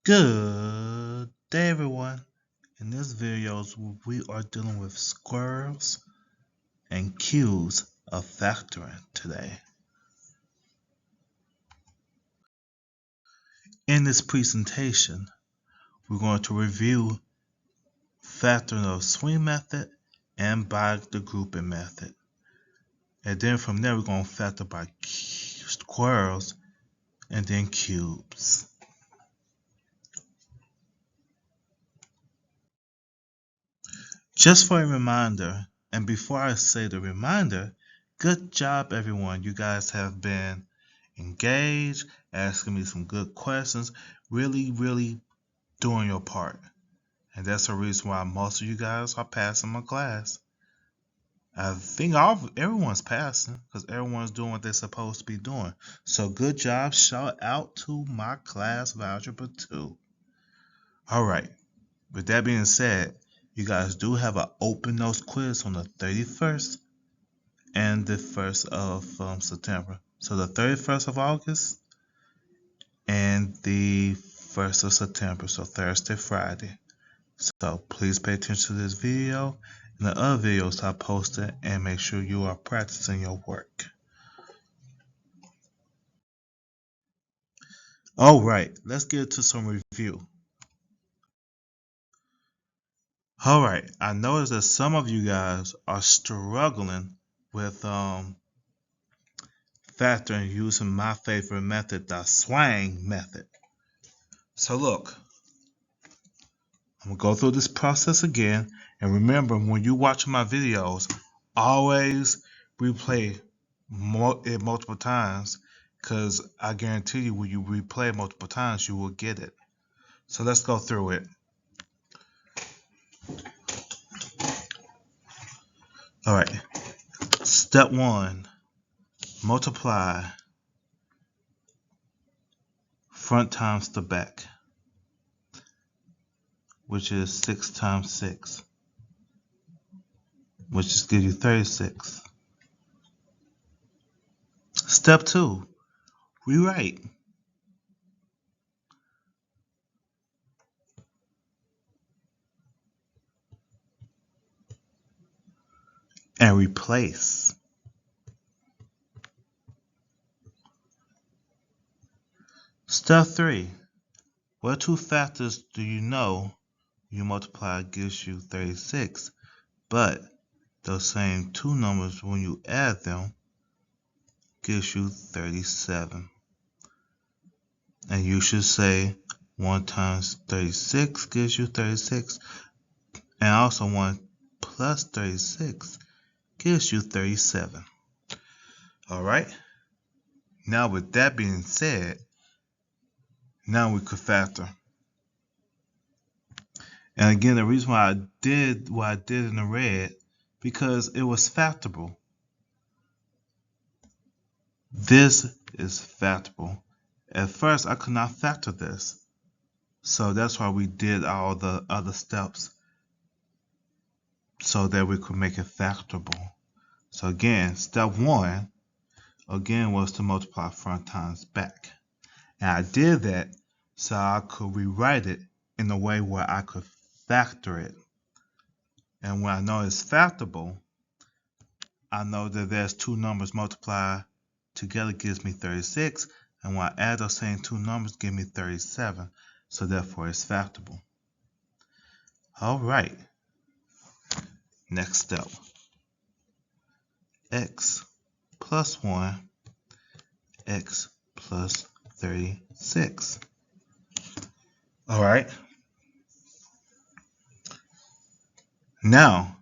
Good day, everyone. In this video, we are dealing with squares and cubes of factoring today. In this presentation, we're going to review factoring of swing method and by the grouping method. And then from there, we're going to factor by squares and then cubes. Just for a reminder, and before I say the reminder, good job everyone. You guys have been engaged, asking me some good questions, really doing your part. And that's the reason why most of you guys are passing my class. I think everyone's passing because everyone's doing what they're supposed to be doing. So good job. Shout out to my class of Algebra 2. All right. With that being said, you guys do have an open nose quiz on the 31st and the 1st of September. So the 31st of August and the 1st of September, so Thursday, Friday. So please pay attention to this video and the other videos I posted and make sure you are practicing your work. All right, let's get to some review. All right, I noticed that some of you guys are struggling with factoring using my favorite method, the swing method. So look, I'm going to go through this process again. And remember, when you watch my videos, always replay it multiple times because I guarantee you when you replay it multiple times, you will get it. So let's go through it. All right. Step 1, multiply front times the back, which is 6 times 6, which just gives you 36. Step 2, rewrite. And replace. Step 3, what two factors do you know you multiply gives you 36, but those same two numbers, when you add them, gives you 37. And you should say 1 times 36 gives you 36, and also 1 plus 36 gives you 37. All right. Now with that being said, now we could factor. And again, the reason why I did what I did in the red, because it was factorable. This is factorable. At first, I could not factor this. So that's why we did all the other steps so that we could make it factorable. So again, step 1, again, was to multiply front times back. And I did that so I could rewrite it in a way where I could factor it. And when I know it's factorable, I know that there's two numbers multiplied together gives me 36, and when I add those same two numbers give me 37, so therefore it's factorable. All right, next step. X plus 1, x plus 36. All right. Now,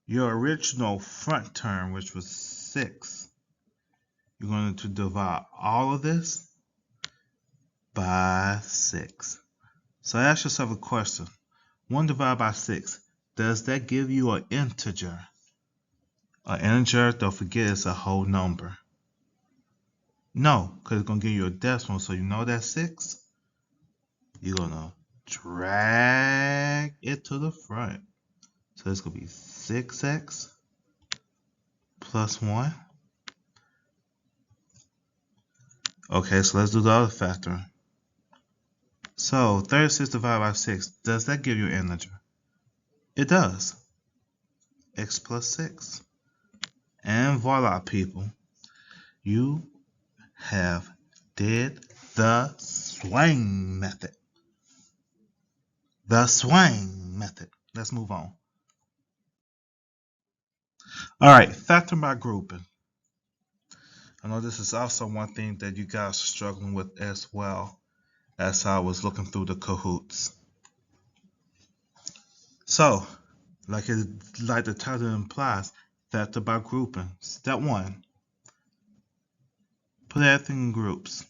your original front term, which was 6, you're going to divide all of this by 6. So ask yourself a question. 1 divided by 6, does that give you an integer? An integer, don't forget, it's a whole number. No, because it's going to give you a decimal, so you know that's 6. You're going to drag it to the front. So it's going to be 6x plus 1. Okay, so let's do the other factor. So 36 divided by 6, does that give you an integer? It does. X plus 6. And voila, people. You have did the swing method. The swing method. Let's move on. All right, factor by grouping. I know this is also one thing that you guys are struggling with as well as I was looking through the Kahoots. So, like the title implies, factor by grouping. Step 1, put everything in groups.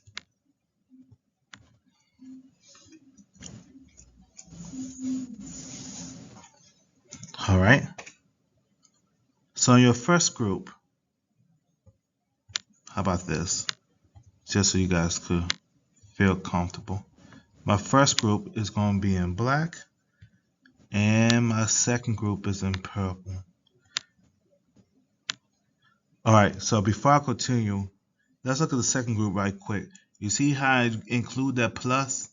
All right. So in your first group, how about this? Just so you guys could feel comfortable. My first group is going to be in black, and my second group is in purple. All right, so before I continue, let's look at the second group right quick. You see how I include that plus?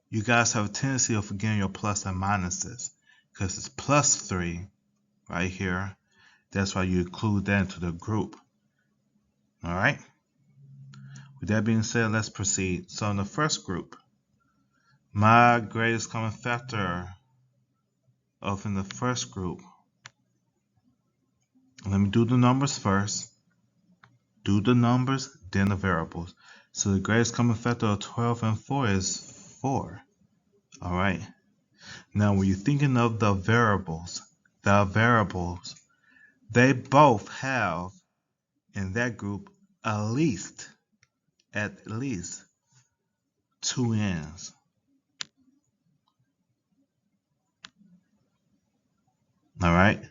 You guys have a tendency of forgetting your plus and minuses because it's plus 3 right here. That's why you include that into the group. All right. With that being said, let's proceed. So in the first group, my greatest common factor of in the first group, let me do the numbers first. Do the numbers, then the variables. So the greatest common factor of 12 and 4 is 4. All right. Now when you're thinking of the variables, they both have in that group at least 2 n's. All right.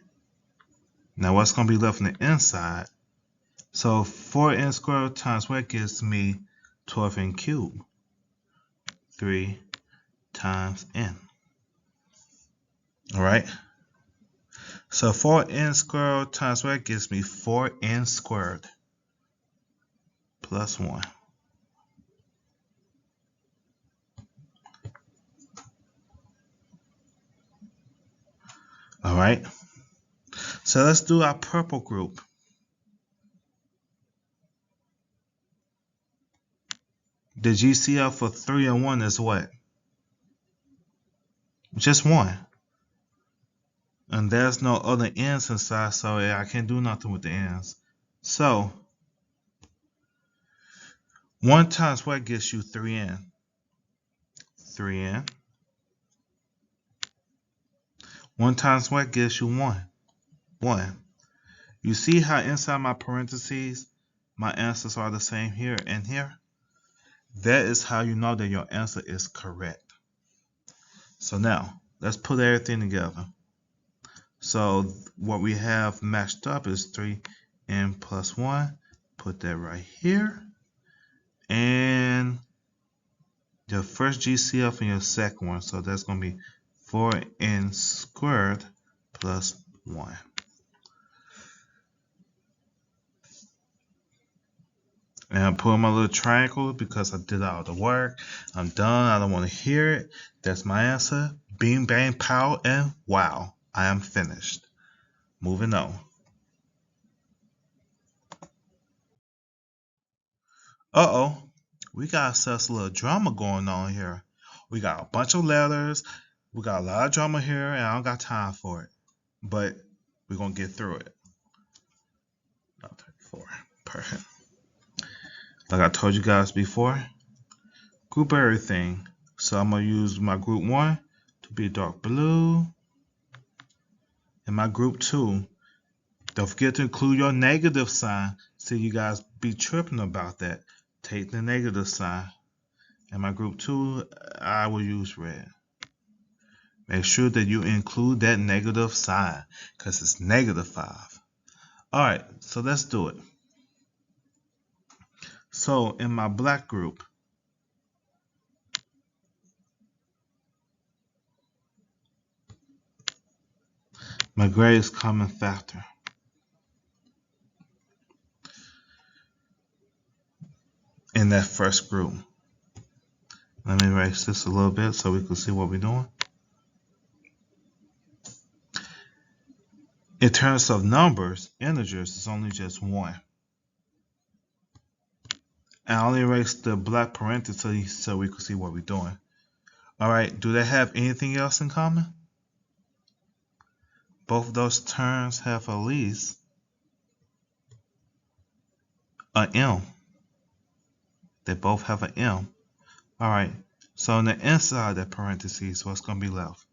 Now what's going to be left on the inside? So 4n squared times what gives me 12n cubed? 3 times n. All right. So 4n squared times what gives me 4n squared plus 1. All right. So let's do our purple group. The GCF for 3 and 1 is what? Just 1. And there's no other n's inside, so I can't do nothing with the n's. So 1 times what gives you 3n? 3n. 1 times what gives you 1? 1. You see how inside my parentheses, my answers are the same here and here? That is how you know that your answer is correct. So now, let's put everything together. So what we have matched up is 3n plus 1. Put that right here. And your first GCF and your second one. So that's going to be 4n squared plus 1. And I'm putting my little triangle because I did all the work. I'm done. I don't want to hear it. That's my answer. Bing, bang, pow, and wow. I am finished. Moving on. Uh-oh. We got ourselves a little drama going on here. We got a bunch of letters. We got a lot of drama here, and I don't got time for it. But we're going to get through it. 34. Perfect. Like I told you guys before, group everything. So I'm going to use my group 1 to be dark blue. And my group 2, don't forget to include your negative sign. See, you guys be tripping about that. Take the negative sign. And my group 2, I will use red. Make sure that you include that negative sign because it's -5. All right, so let's do it. So in my black group, my greatest common factor in that first group Let me erase this a little bit so we can see what we're doing. In terms of numbers, integers is only just 1. And I only erased the black parentheses so we can see what we're doing. Alright, do they have anything else in common? Both of those terms have at least an M. They both have an M. Alright, so on the inside of the parentheses, what's going to be left?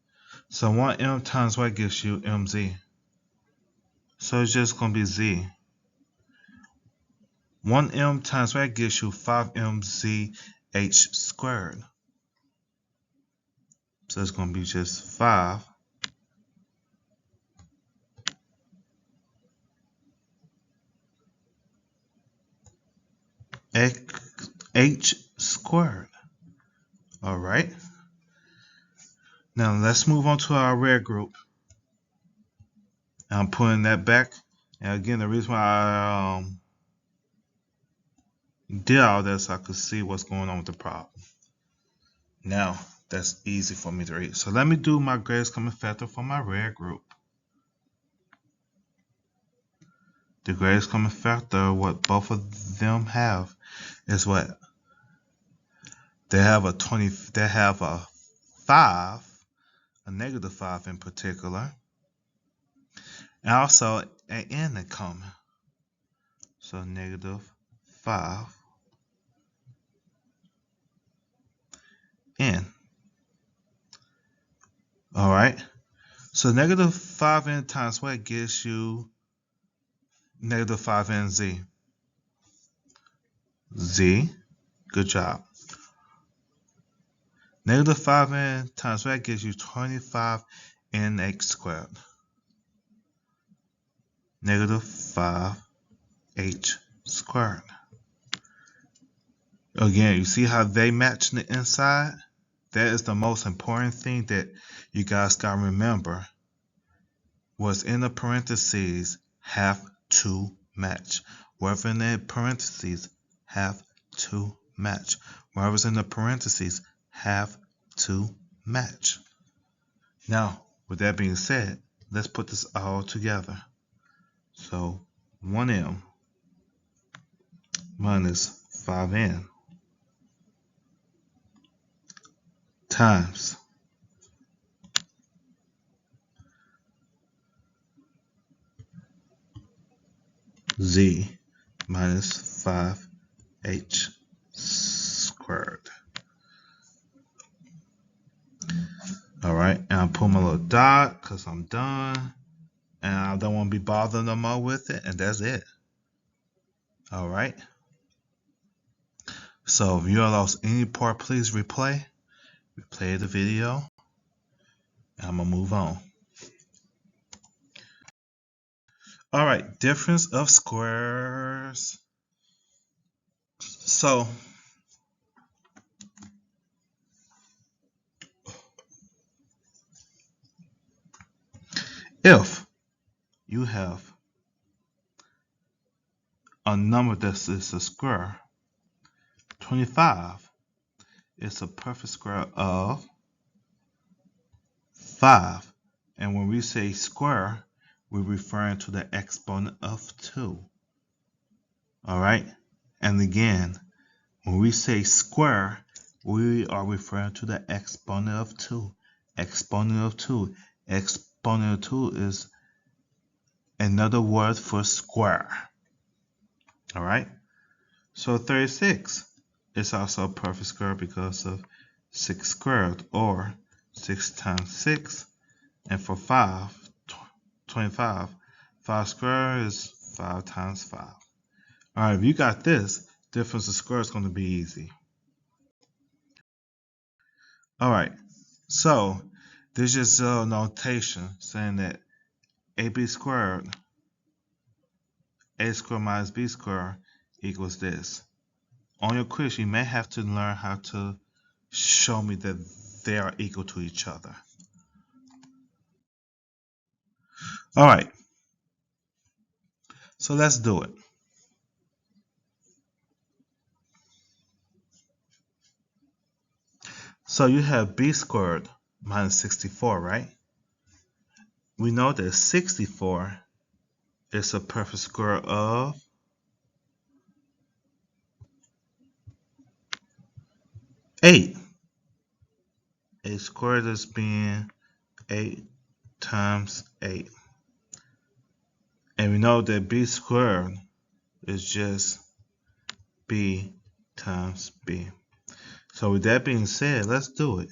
So 1M times what gives you MZ? So it's just going to be Z. 1M times what gives you 5MZH squared. So it's going to be just 5 H squared. Alright. Now let's move on to our red group. I'm putting that back. And again, the reason why I did all this, so I could see what's going on with the problem. Now, that's easy for me to read. So let me do my greatest common factor for my red group. The greatest common factor, what both of them have, is what? They have a 5, a negative 5 in particular, and also an n in common. So negative 5 n. Alright, so negative 5n times what gives you negative 5nz? Z, good job. Negative 5n times what gives you 25nx squared? Negative 5h squared. Again, you see how they match the inside? That is the most important thing that you guys got to remember. What's in the parentheses have to match. Whatever in the parentheses have to match. Whatever's in the parentheses have to match. Now, with that being said, let's put this all together. So 1m minus 5n times z minus 5h squared. Alright, and I'll put my little dot because I'm done. And I don't want to be bothered no more with it, and that's it. Alright. So if you lost any part, please replay the video. And I'm going to move on. Alright, difference of squares. So if you have a number that is a square, 25 is a perfect square of 5. And when we say square, we're referring to the exponent of 2. Alright? And again, when we say square, we are referring to the exponent of 2. Exponent of 2. Exponent of 2 is another word for square. Alright? So 36 is also a perfect square because of 6 squared, or 6 times 6. And for 5, 25, 5 squared is 5 times 5. Alright, if you got this, difference of squares is going to be easy. Alright, so this is a notation saying that ab squared, a squared minus b squared equals this. On your quiz, you may have to learn how to show me that they are equal to each other. Alright, so let's do it. So you have b squared minus 64, right? We know that 64 is a perfect square of 8. 8 squared is being 8 times 8. And we know that b squared is just b times b. So with that being said, let's do it.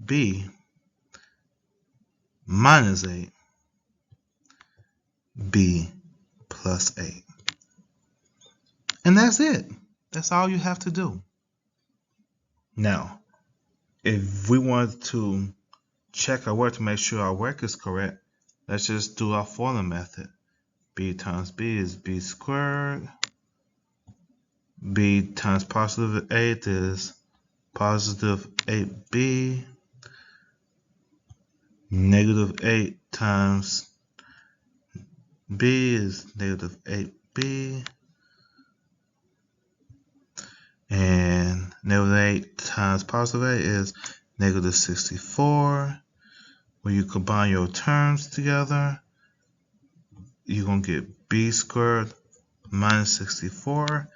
B minus 8, b plus 8. And that's it. That's all you have to do. Now, if we want to check our work to make sure our work is correct, let's just do our formula method. B times b is b squared. B times positive 8 is positive 8b. Negative 8 times b is negative 8b. And negative 8 times positive 8 is negative 64. When you combine your terms together, you're going to get b squared minus 64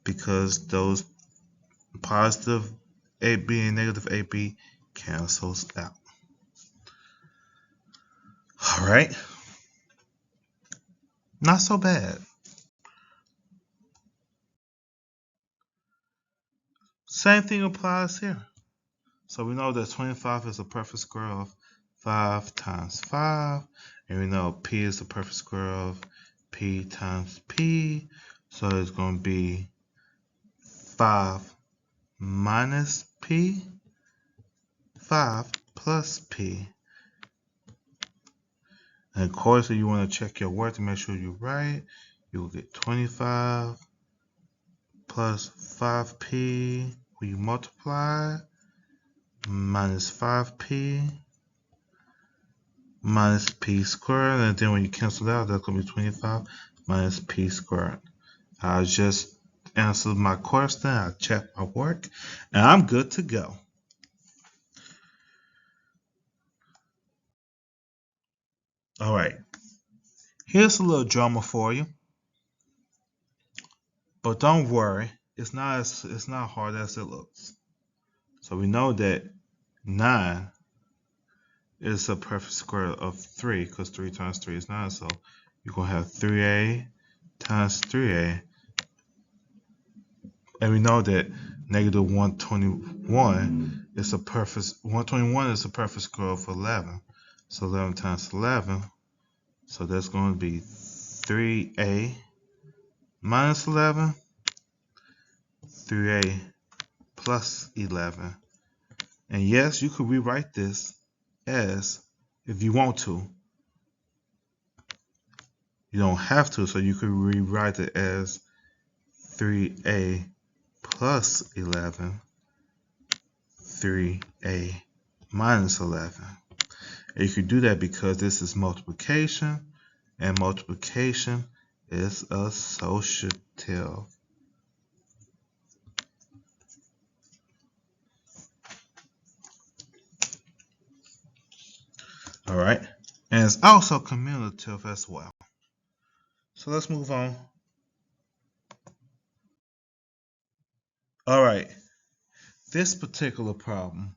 because those positive 8b and negative 8b cancels out. Alright, not so bad. Same thing applies here. So we know that 25 is a perfect square of 5 times 5. And we know p is the perfect square of p times p. So it's going to be 5 minus p, 5 plus p. And of course, if you want to check your work to make sure you're right, you will get 25 plus 5p when you multiply minus 5p minus p squared, and then when you cancel out, that's going to be 25 minus p squared. I just answered my question, I checked my work, and I'm good to go. All right, here's a little drama for you, but don't worry, it's not hard as it looks. So we know that 9 is a perfect square of 3 because 3 times 3 is 9. So you're going to have 3a times 3a. And we know that negative 121 is a perfect square of 11. So 11 times 11. So that's going to be 3a minus 11, 3a plus 11. And yes, you could rewrite this as, if you want to, you don't have to, so you could rewrite it as 3a plus 11, 3a minus 11. And you could do that because this is multiplication, and multiplication is associative. All right, and it's also commutative as well. So let's move on. All right, this particular problem,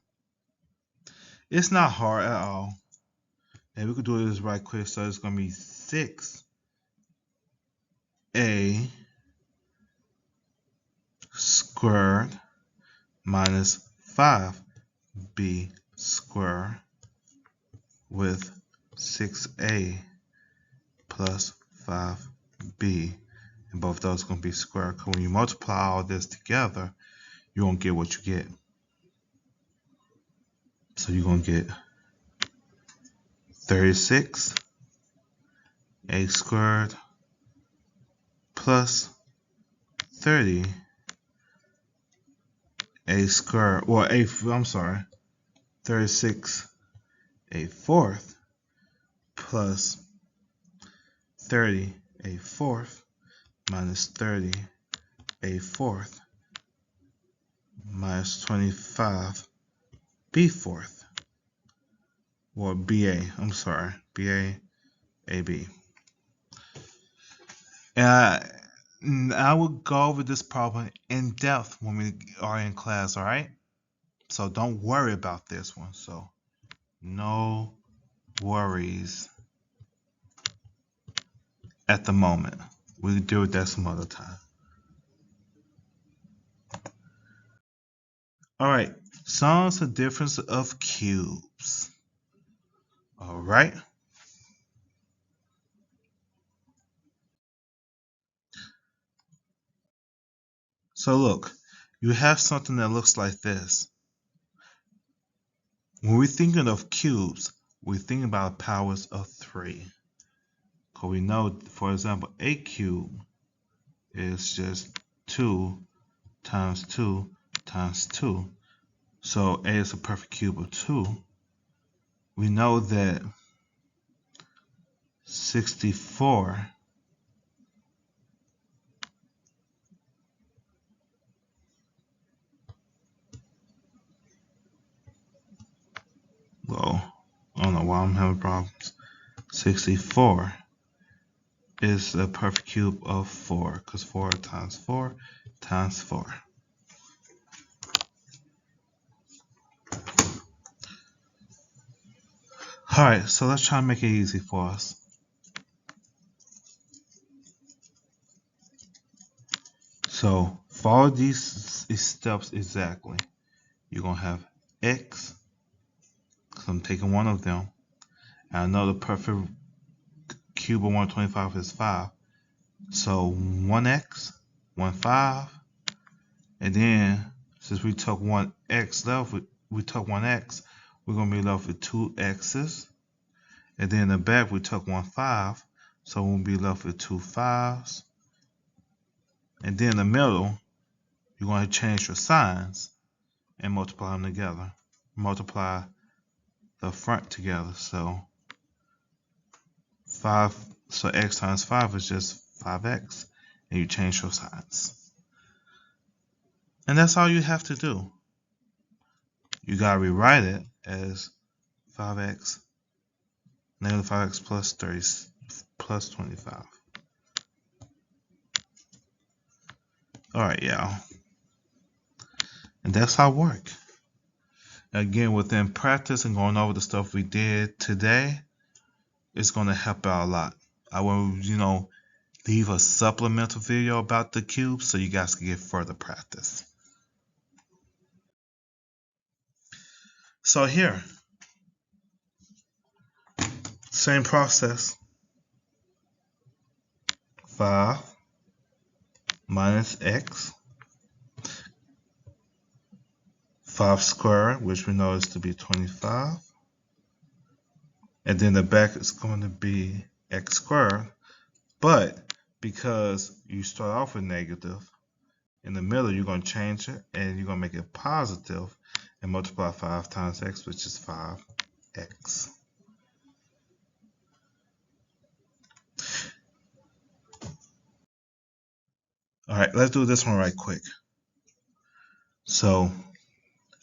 it's not hard at all. And we could do this right quick. So it's going to be 6a squared minus 5b squared with 6a plus 5b. And both of those are going to be squared. Because when you multiply all this together, you're going to get what you get. So you're going to get 36 a squared plus 30 a squared, or 36 a fourth plus 30 a fourth minus 30 a fourth minus 25 B fourth. Or BA, I'm sorry, BA, AB. And I will go over this problem in depth when we are in class, alright? So don't worry about this one. So no worries at the moment. We'll deal with that some other time. Alright, solve the difference of cubes. Alright. So look, you have something that looks like this. When we're thinking of cubes, we're thinking about powers of 3. Because we know, for example, a cube is just 2 times 2 times 2. So a is a perfect cube of 2. We know that 64 well, I don't know why I'm having problems. 64 is a perfect cube of 4 because 4 times 4 times 4. Alright, so let's try to make it easy for us. So follow these steps exactly. You're going to have x, because I'm taking one of them. And I know the perfect cube of 125 is 5. So 1x, 1/5. And then, since we took 1x left, we took 1x, we're going to be left with 2 x's. And then in the back, we took 1/5. So we'll be left with 2 5s. And then in the middle, you're going to change your signs and multiply them together. Multiply the front together. So 5, so x times 5 is just 5x. And you change your signs. And that's all you have to do. You got to rewrite it as 5x, negative 5x plus 30 plus 25. Alright, y'all. And that's how it works. Again, within practice and going over the stuff we did today, it's going to help out a lot. I will, leave a supplemental video about the cube so you guys can get further practice. So here, same process. 5 minus x, 5 squared, which we know is to be 25. And then the back is going to be x squared. But because you start off with negative, in the middle you're going to change it and you're going to make it positive and multiply 5 times x, which is 5x. Alright, let's do this one right quick. So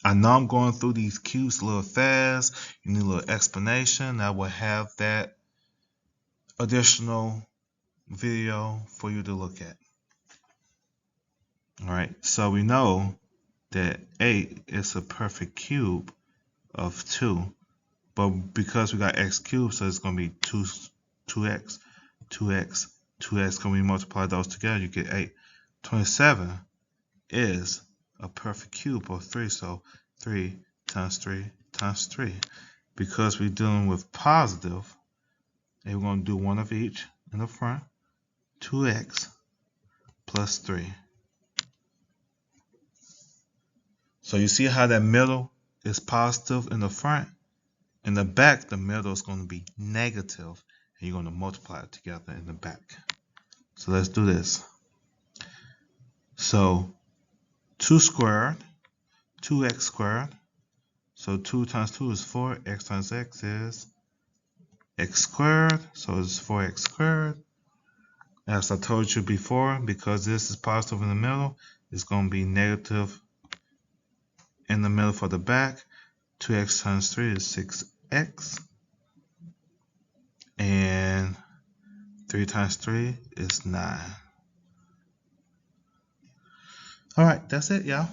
I know I'm going through these cubes a little fast. You need a little explanation. I will have that additional video for you to look at. Alright, so we know that 8 is a perfect cube of 2. But because we got x cubed, so it's going to be 2x, 2x, 2x. When we multiply those together, you get 8. 27 is a perfect cube of 3, so 3 times 3 times 3. Because we're dealing with positive, and we're going to do one of each in the front, 2x plus 3. So you see how that middle is positive in the front? In the back, the middle is going to be negative, and you're going to multiply it together in the back. So let's do this. So 2 squared, 2x squared. So 2 times 2 is 4. X times x is x squared. So it's 4x squared. As I told you before, because this is positive in the middle, it's going to be negative in the middle for the back. 2x times 3 is 6x. And 3 times 3 is 9. All right, that's it, y'all.